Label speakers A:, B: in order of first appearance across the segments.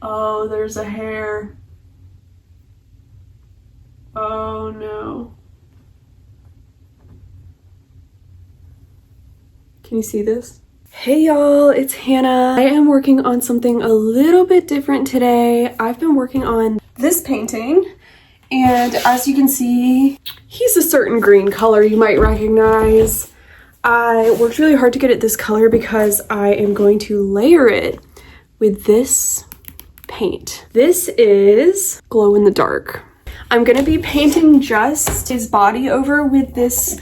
A: Oh, there's a hair. Oh no. Can you see this? Hey y'all, it's Hannah. I am working on something a little bit different today. I've been working on this painting, and as you can see, he's a certain green color you might recognize. I worked really hard to get it this color because I am going to layer it with this paint. This is glow in the dark. I'm gonna be painting just his body over with this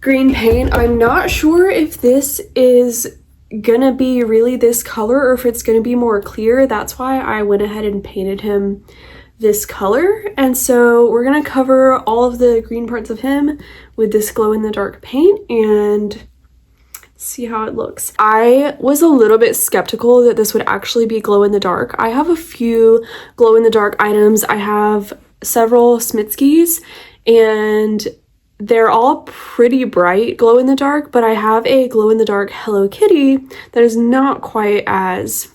A: green paint. I'm not sure if this is gonna be really this color or if it's gonna be more clear. That's why I went ahead and painted him this color. And so we're gonna cover all of the green parts of him with this glow in the dark paint and see how it looks. I was a little bit skeptical that this would actually be glow in the dark. I have a few glow in the dark items. I have several Smitsky's and they're all pretty bright glow in the dark, but I have a glow in the dark Hello Kitty that is not quite as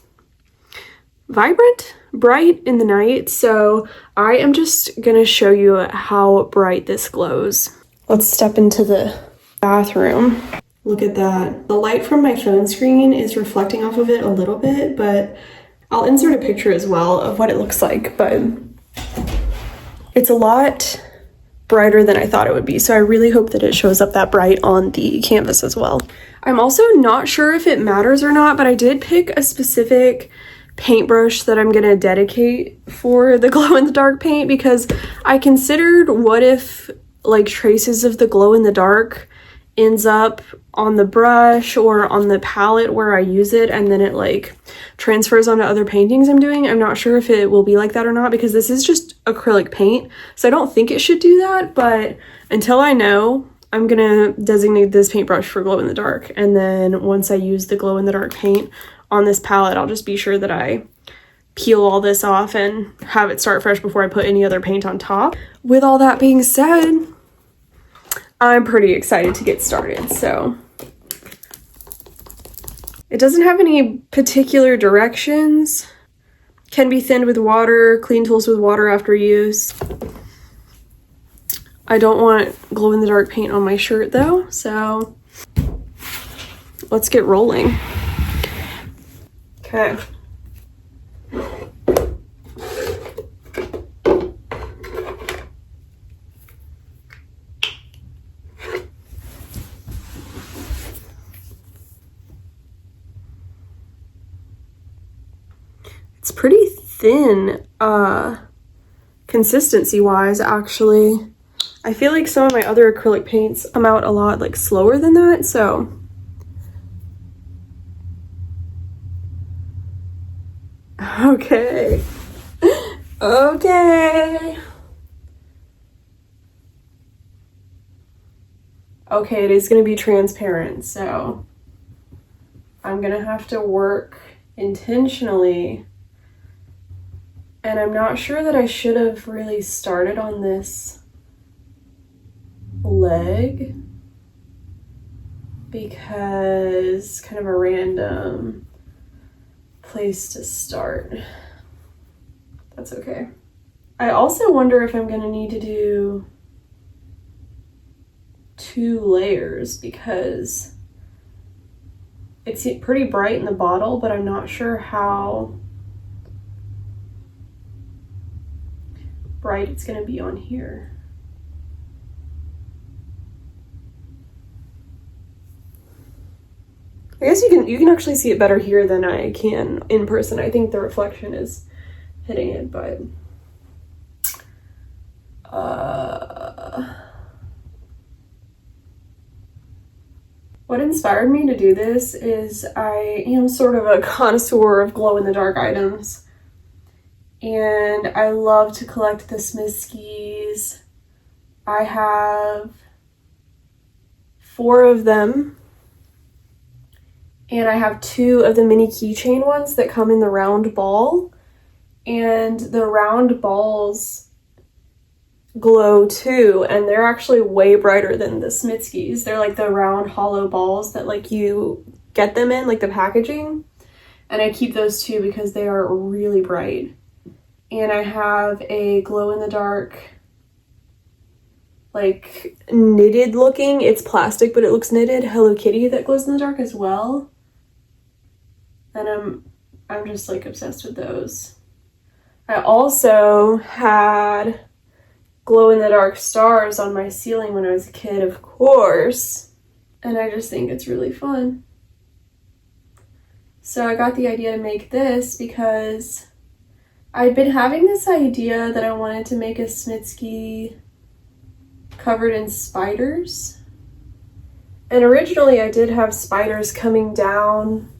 A: vibrant, bright in the night. So I am just gonna show you how bright this glows. Let's step into the bathroom. Look at that. The light from my phone screen is reflecting off of it a little bit, but I'll insert a picture as well of what it looks like, but it's a lot brighter than I thought it would be. So I really hope that it shows up that bright on the canvas as well. I'm also not sure if it matters or not, but I did pick a specific paintbrush that I'm gonna dedicate for the glow in the dark paint because I considered what if like traces of the glow in the dark ends up on the brush or on the palette where I use it and then it like transfers onto other paintings I'm doing. I'm not sure if it will be like that or not because this is just acrylic paint, so I don't think it should do that, but until I know, I'm gonna designate this paintbrush for glow in the dark, and then once I use the glow in the dark paint on this palette, I'll just be sure that I peel all this off and have it start fresh before I put any other paint on top. With all that being said, I'm pretty excited to get started. So it doesn't have any particular directions. Can be thinned with water, clean tools with water after use. I don't want glow in the dark paint on my shirt though, so let's get rolling. Okay. It's pretty thin, consistency wise, actually. I feel like some of my other acrylic paints come out a lot like slower than that, so. Okay. Okay. Okay, it is gonna be transparent, so I'm gonna have to work intentionally. And I'm not sure that I should have really started on this leg because kind of a random place to start. That's okay. I also wonder if I'm gonna need to do 2 layers because it's pretty bright in the bottle, but I'm not sure how bright it's gonna be on here. I guess you can actually see it better here than I can in person. I think the reflection is hitting it, but what inspired me to do this is I am sort of a connoisseur of glow in the dark items. And I love to collect the Smitsky's. I have 4 of them. And I have 2 of the mini keychain ones that come in the round ball. And the round balls glow too, and they're actually way brighter than the Smitsky's. They're like the round hollow balls that like you get them in, like the packaging. And I keep those too because they are really bright. And I have a glow-in-the-dark, like knitted looking, it's plastic but it looks knitted, Hello Kitty that glows in the dark as well. And I'm just like obsessed with those. I also had glow-in-the-dark stars on my ceiling when I was a kid, of course. And I just think it's really fun. So I got the idea to make this because I'd been having this idea that I wanted to make a Smitsky covered in spiders. And originally I did have spiders coming down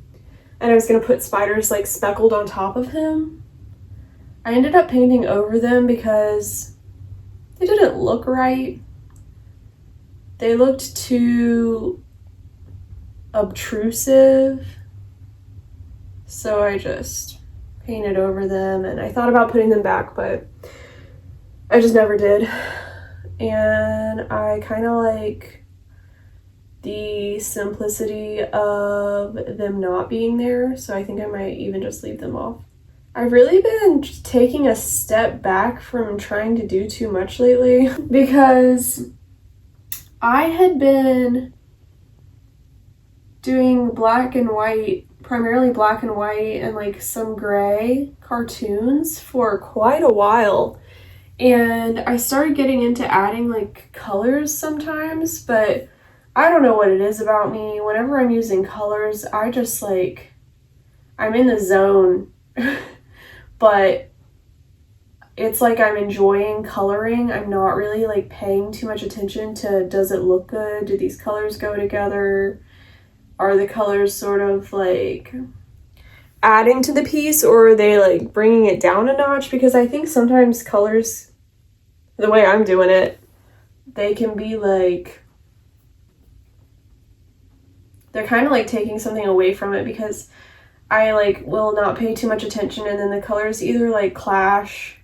A: and I was going to put spiders like speckled on top of him. I ended up painting over them because they didn't look right. They looked too obtrusive. So I just painted over them, and I thought about putting them back, but I just never did. And I kind of like the simplicity of them not being there, so I think I might even just leave them off. I've really been taking a step back from trying to do too much lately because I had been doing black and white, primarily black and white and like some gray cartoons for quite a while. And I started getting into adding like colors sometimes, but I don't know what it is about me. Whenever I'm using colors, I just like, I'm in the zone. But it's like I'm enjoying coloring. I'm not really like paying too much attention to, does it look good? Do these colors go together? Are the colors sort of like adding to the piece, or are they like bringing it down a notch? Because I think sometimes colors, the way I'm doing it, they can be like, they're kind of like taking something away from it because I like will not pay too much attention and then the colors either like clash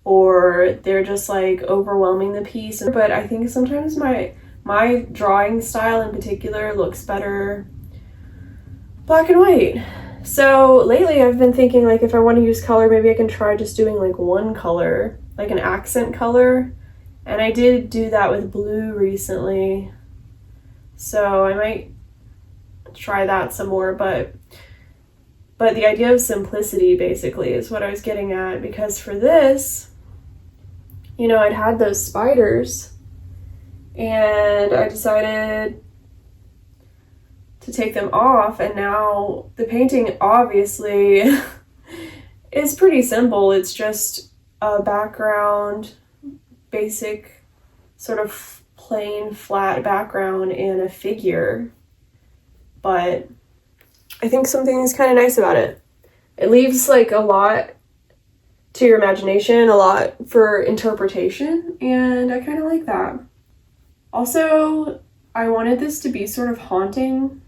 A: or they're just like overwhelming the piece. But I think sometimes my drawing style in particular looks better black and white. So lately I've been thinking like if I want to use color, maybe I can try just doing like one color, like an accent color. And I did do that with blue recently. So I might try that some more, but the idea of simplicity basically is what I was getting at, because for this, you know, I'd had those spiders and I decided to take them off, and now the painting obviously is pretty simple. It's just a background, basic sort of plain flat background and a figure, but I think something is kind of nice about it. It leaves like a lot to your imagination, a lot for interpretation, and I kind of like that. Also, I wanted this to be sort of haunting,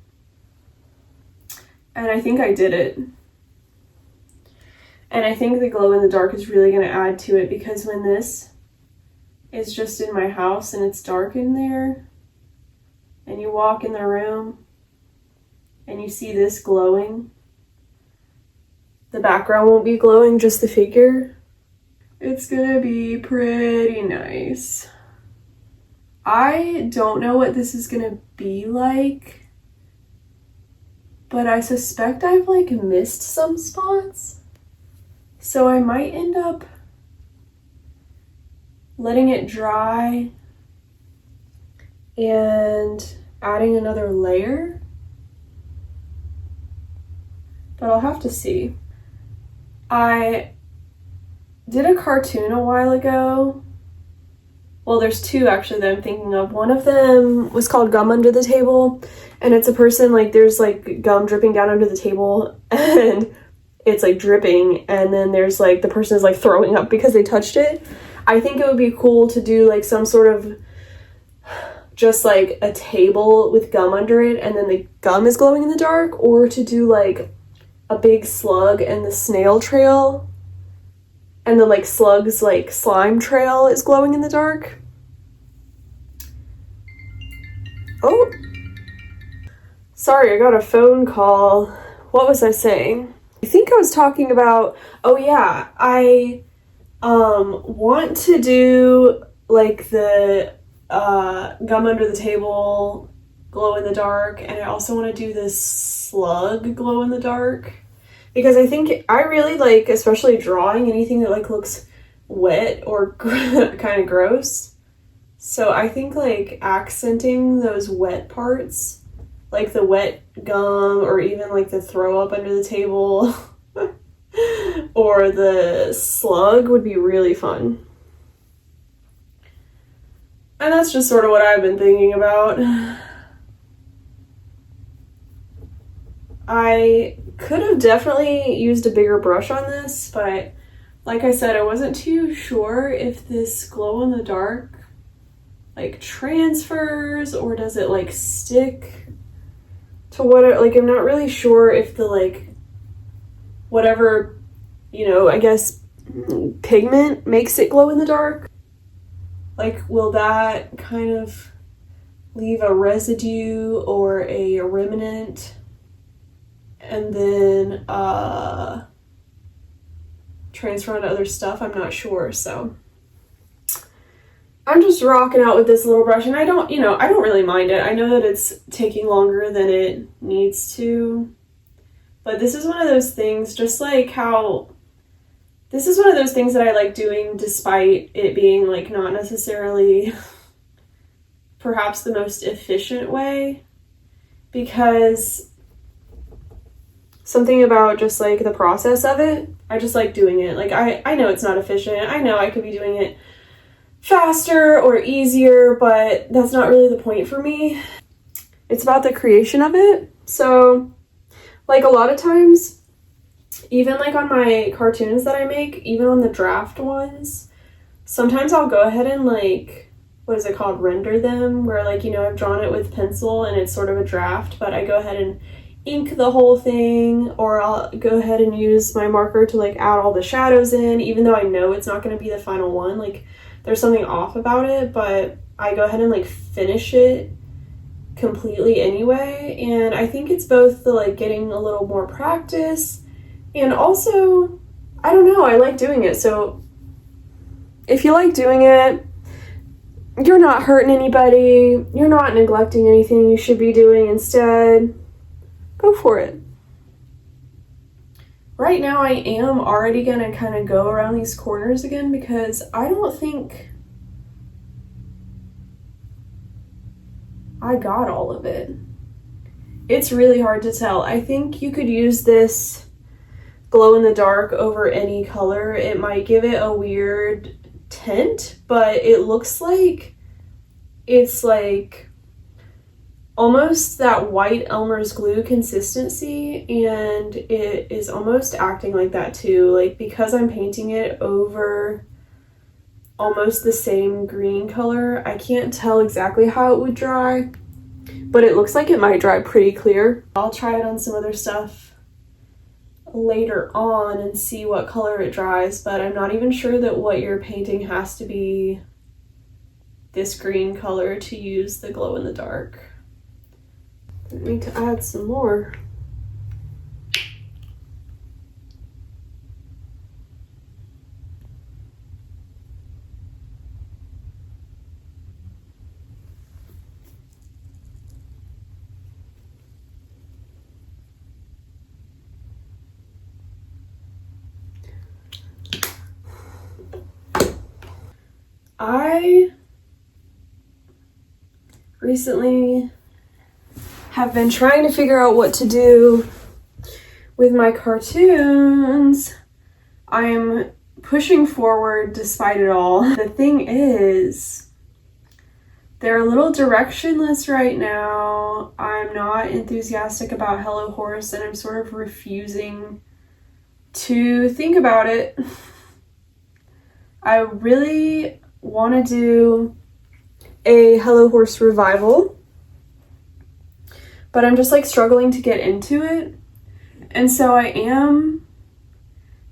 A: and I think I did it. And I think the glow in the dark is really going to add to it, because when this is just in my house and it's dark in there, and you walk in the room and you see this glowing, the background won't be glowing, just the figure. It's gonna be pretty nice. I don't know what this is gonna be like, but I suspect I've like missed some spots. So I might end up letting it dry and adding another layer. But I'll have to see. I did a cartoon a while ago. Well, there's two actually that I'm thinking of. One of them was called Gum Under the Table, and it's a person, like there's like gum dripping down under the table and it's like dripping, and then there's like the person is like throwing up because they touched it. I think it would be cool to do like some sort of just like a table with gum under it and then the gum is glowing in the dark, or to do like a big slug and the snail trail and the like slug's like slime trail is glowing in the dark. Oh, sorry, I got a phone call what was I saying? I think I was talking about, oh yeah, I want to do like the gum under the table glow in the dark, and I also want to do this slug glow in the dark, because I think I really like, especially drawing anything that like looks wet or kind of gross. So I think like accenting those wet parts, like the wet gum, or even like the throw up under the table or the slug would be really fun. And that's just sort of what I've been thinking about. I could have definitely used a bigger brush on this, but like I said, I wasn't too sure if this glow in the dark like transfers, or does it like stick to what it, like I'm not really sure if the like whatever, you know, I guess pigment makes it glow in the dark. Like, will that kind of leave a residue or a remnant and then transfer onto other stuff? I'm not sure. So I'm just rocking out with this little brush, and I don't really mind it. I know that it's taking longer than it needs to, but this is one of those things, just like how this is one of those things that I like doing despite it being like not necessarily perhaps the most efficient way, because something about just like the process of it, I just like doing it. Like I know it's not efficient. I know I could be doing it faster or easier, but that's not really the point for me. It's about the creation of it. So like a lot of times, even like on my cartoons that I make, even on the draft ones, sometimes I'll go ahead and like, what is it called, render them, where like, you know, I've drawn it with pencil and it's sort of a draft, but I go ahead and ink the whole thing, or I'll go ahead and use my marker to like add all the shadows in, even though I know it's not going to be the final one. Like there's something off about it, but I go ahead and like finish it completely anyway. And I think it's both the like getting a little more practice, and also, I don't know, I like doing it. So if you like doing it, you're not hurting anybody, you're not neglecting anything you should be doing instead, go for it. Right now I am already gonna kind of go around these corners again, because I don't think I got all of it. It's really hard to tell. I think you could use this glow in the dark over any color. It might give it a weird tint, but it looks like it's like almost that white Elmer's glue consistency, and it is almost acting like that too. Like, because I'm painting it over almost the same green color, I can't tell exactly how it would dry, but it looks like it might dry pretty clear. I'll try it on some other stuff later on and see what color it dries, but I'm not even sure that what you're painting has to be this green color to use the glow in the dark. I need to add some more. I recently have been trying to figure out what to do with my cartoons. I'm pushing forward despite it all. The thing is, they're a little directionless right now. I'm not enthusiastic about Hello Horse, and I'm sort of refusing to think about it. I really want to do a Hello Horse revival, but I'm just like struggling to get into it. And so I am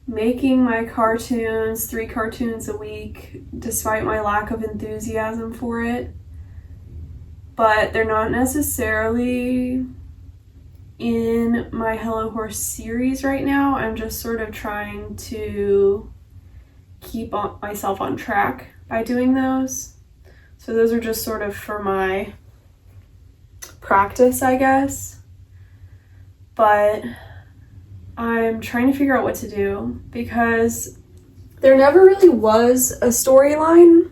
A: making my cartoons, 3 cartoons a week, despite my lack of enthusiasm for it. But they're not necessarily in my Hello Horse series right now. I'm just sort of trying to keep myself on track by doing those. So those are just sort of for my practice, I guess. But I'm trying to figure out what to do because there never really was a storyline.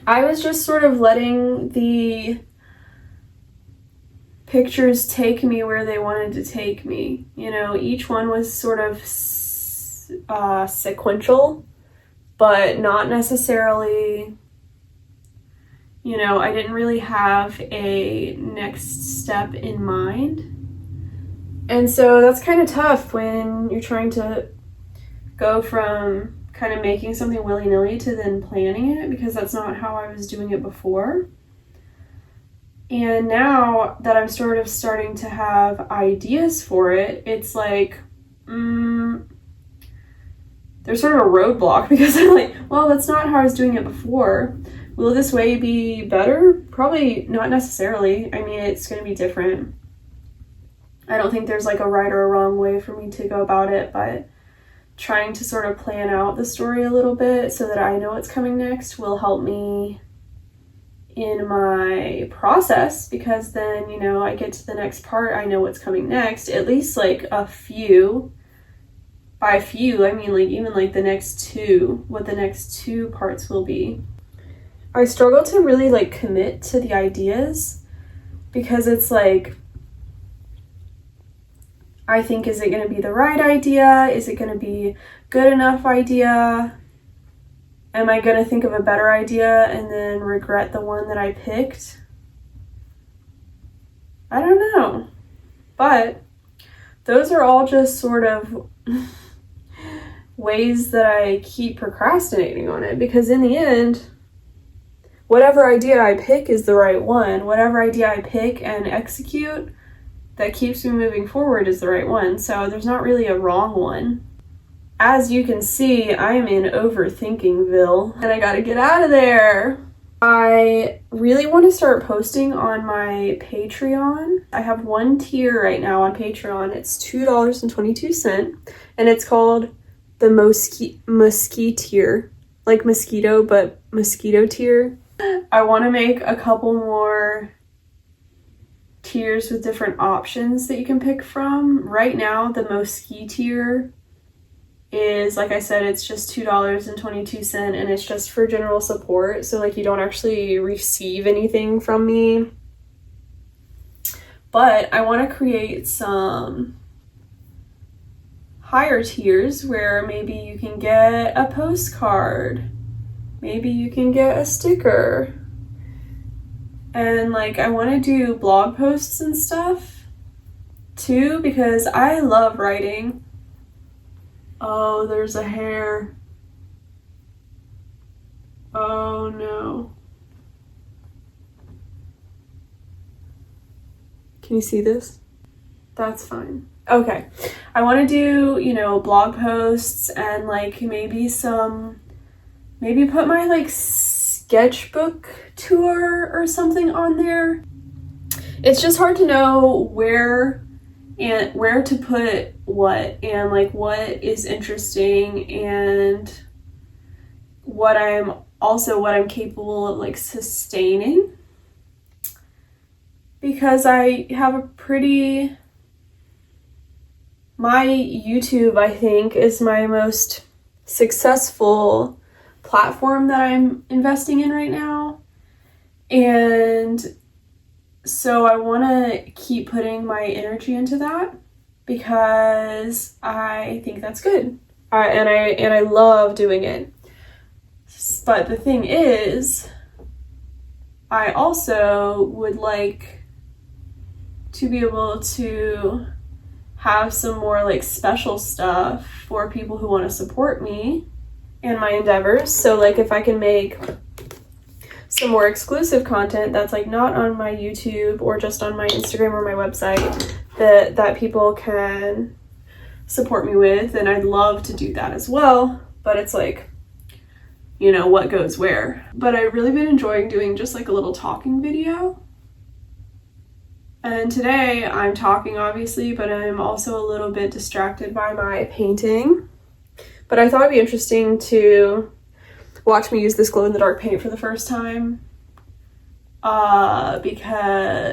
A: I was just sort of letting the pictures take me where they wanted to take me. You know, each one was sort of sequential, but not necessarily, you know, I didn't really have a next step in mind. And so that's kind of tough when you're trying to go from kind of making something willy-nilly to then planning it, because that's not how I was doing it before. And now that I'm sort of starting to have ideas for it, it's like, there's sort of a roadblock because I'm like, well, that's not how I was doing it before. Will this way be better? Probably not necessarily. I mean, it's going to be different. I don't think there's like a right or a wrong way for me to go about it, but trying to sort of plan out the story a little bit so that I know what's coming next will help me in my process, because then, you know, I get to the next part, I know what's coming next, at least like a few. By a few, I mean like even like the next two, what the next two parts will be. I struggle to really like commit to the ideas because it's like, I think, is it going to be the right idea? Is it going to be good enough idea? Am I going to think of a better idea and then regret the one that I picked? I don't know. But those are all just sort of ways that I keep procrastinating on it, because in the end, whatever idea I pick is the right one. Whatever idea I pick and execute that keeps me moving forward is the right one. So there's not really a wrong one. As you can see, I'm in overthinkingville and I gotta get out of there. I really want to start posting on my Patreon. I have one tier right now on Patreon. It's $2.22 and it's called the Mosquito, like mosquito, but mosquito tier. I want to make a couple more tiers with different options that you can pick from. Right now, the Mosquito tier is, like I said, it's just $2.22 and it's just for general support. So like you don't actually receive anything from me. But I want to create some higher tiers where maybe you can get a postcard. Maybe you can get a sticker. And like I want to do blog posts and stuff too, because I love writing. Oh, there's a hair. Oh no. Can you see this? That's fine. Okay. I want to do, you know, blog posts and like maybe put my like sketchbook tour or something on there. It's just hard to know where to put what and like what is interesting and what I'm capable of like sustaining, because I have my YouTube, I think, is my most successful platform that I'm investing in right now. And so I want to keep putting my energy into that because I think that's good. And I love doing it. But the thing is, I also would like to be able to have some more like special stuff for people who want to support me and my endeavors. So like if I can make some more exclusive content that's like not on my YouTube or just on my Instagram or my website that people can support me with, and I'd love to do that as well. But it's like, you know, what goes where. But I've really been enjoying doing just like a little talking video. And today I'm talking obviously, but I'm also a little bit distracted by my painting. But I thought it'd be interesting to watch me use this glow-in-the-dark paint for the first time. Because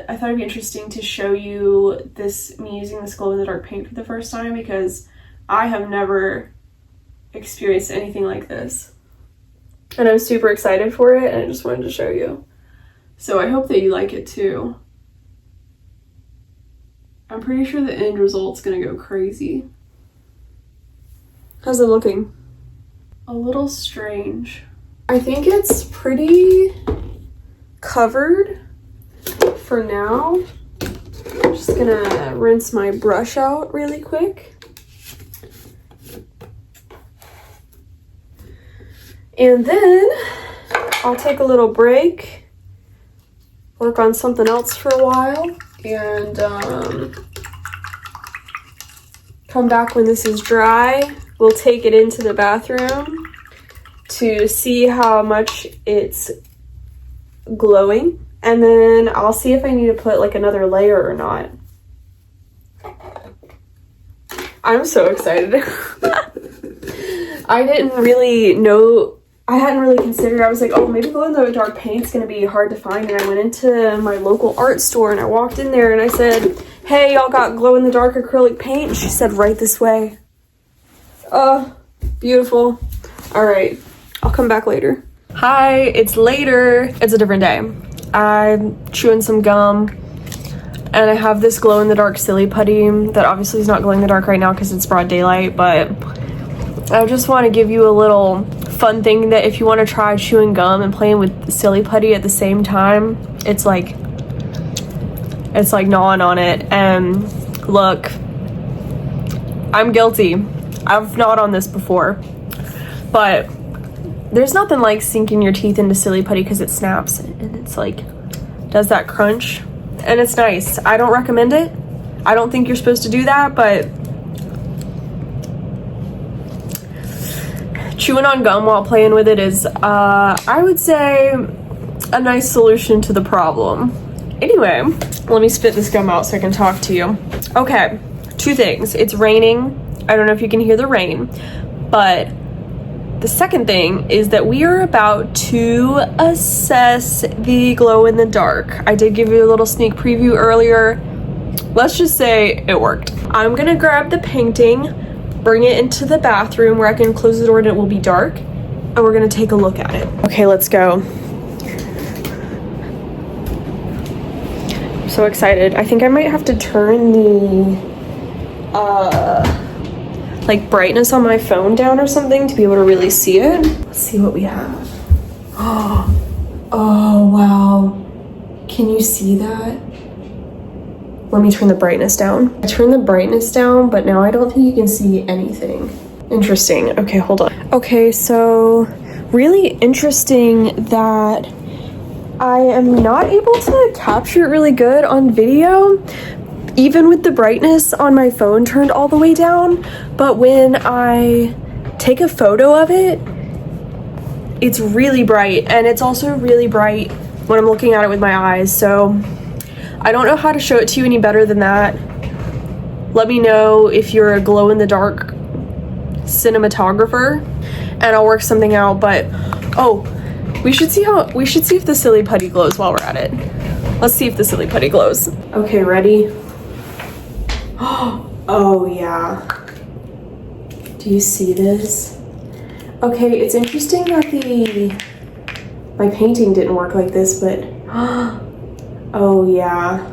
A: I thought it'd be interesting to show you me using this glow-in-the-dark paint for the first time, because I have never experienced anything like this. And I'm super excited for it, and I just wanted to show you. So I hope that you like it too. I'm pretty sure the end result's gonna go crazy. How's it looking? A little strange. I think it's pretty covered for now. I'm just gonna rinse my brush out really quick. And then I'll take a little break, work on something else for a while, and come back when this is dry. We'll take it into the bathroom to see how much it's glowing, and then I'll see if I need to put like another layer or not. I'm so excited. I hadn't really considered. I was like, oh, maybe glow-in-the-dark paint's gonna be hard to find, and I went into my local art store and I walked in there and I said, hey, y'all got glow-in-the-dark acrylic paint? And she said, right this way. Beautiful. All right, I'll come back later. Hi, it's later. It's a different day. I'm chewing some gum and I have this glow-in-the-dark silly putty that obviously is not glowing in the dark right now because it's broad daylight, but I just want to give you a little fun thing that if you want to try chewing gum and playing with the silly putty at the same time, it's like gnawing on it. And look, I'm guilty. I've gnawed on this before, but there's nothing like sinking your teeth into silly putty because it snaps and it's like does that crunch, and it's nice. I don't recommend it. I don't think you're supposed to do that, but chewing on gum while playing with it is, I would say, a nice solution to the problem. Anyway, let me spit this gum out so I can talk to you. Okay, two things. It's raining. I don't know if you can hear the rain, but the second thing is that we are about to assess the glow in the dark. I did give you a little sneak preview earlier. Let's just say it worked. I'm gonna grab the painting, bring it into the bathroom where I can close the door and it will be dark, and we're gonna take a look at it. Okay, let's go. I'm so excited. I think I might have to turn the like brightness on my phone down or something to be able to really see it. Let's see what we have. Oh wow, can you see that? Let me turn the brightness down. I turned the brightness down, but now I don't think you can see anything. Interesting. Okay, hold on. Okay, so really interesting that I am not able to capture it really good on video, even with the brightness on my phone turned all the way down. But when I take a photo of it, it's really bright, and it's also really bright when I'm looking at it with my eyes. So I don't know how to show it to you any better than that. Let me know if you're a glow-in-the-dark cinematographer and I'll work something out. But we should see if the silly putty glows while we're at it. Let's see if the silly putty glows. Okay, ready? Oh yeah. Do you see this? Okay, it's interesting that my painting didn't work like this, but oh yeah,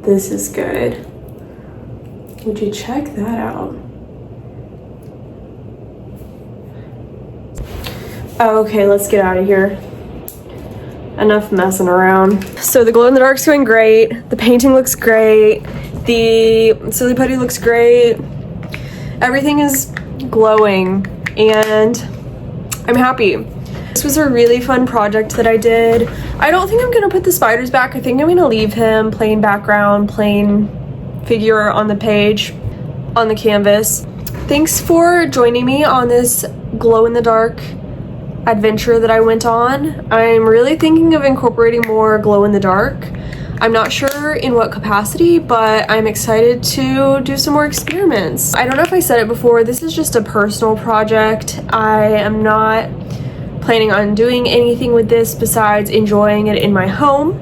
A: this is good. Would you check that out? Okay, let's get out of here. Enough messing around. So the glow in the dark's going great. The painting looks great. The silly putty looks great. Everything is glowing and I'm happy. This was a really fun project that I did. I don't think I'm gonna put the spiders back. I think I'm gonna leave him plain background, plain figure on the page, on the canvas. Thanks for joining me on this glow-in-the-dark adventure that I went on. I'm really thinking of incorporating more glow-in-the-dark. I'm not sure in what capacity, but I'm excited to do some more experiments. I don't know if I said it before, this is just a personal project. I am not planning on doing anything with this besides enjoying it in my home,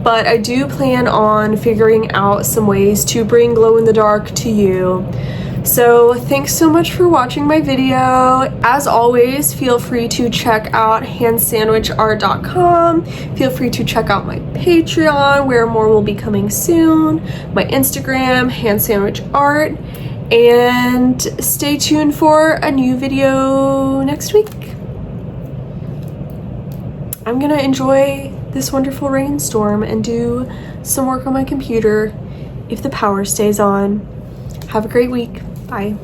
A: but I do plan on figuring out some ways to bring glow in the dark to you. So thanks so much for watching my video. As always, feel free to check out handsandwichart.com. Feel free to check out my Patreon, where more will be coming soon, my Instagram, handsandwichart, and stay tuned for a new video next week. I'm gonna enjoy this wonderful rainstorm and do some work on my computer if the power stays on. Have a great week. Bye.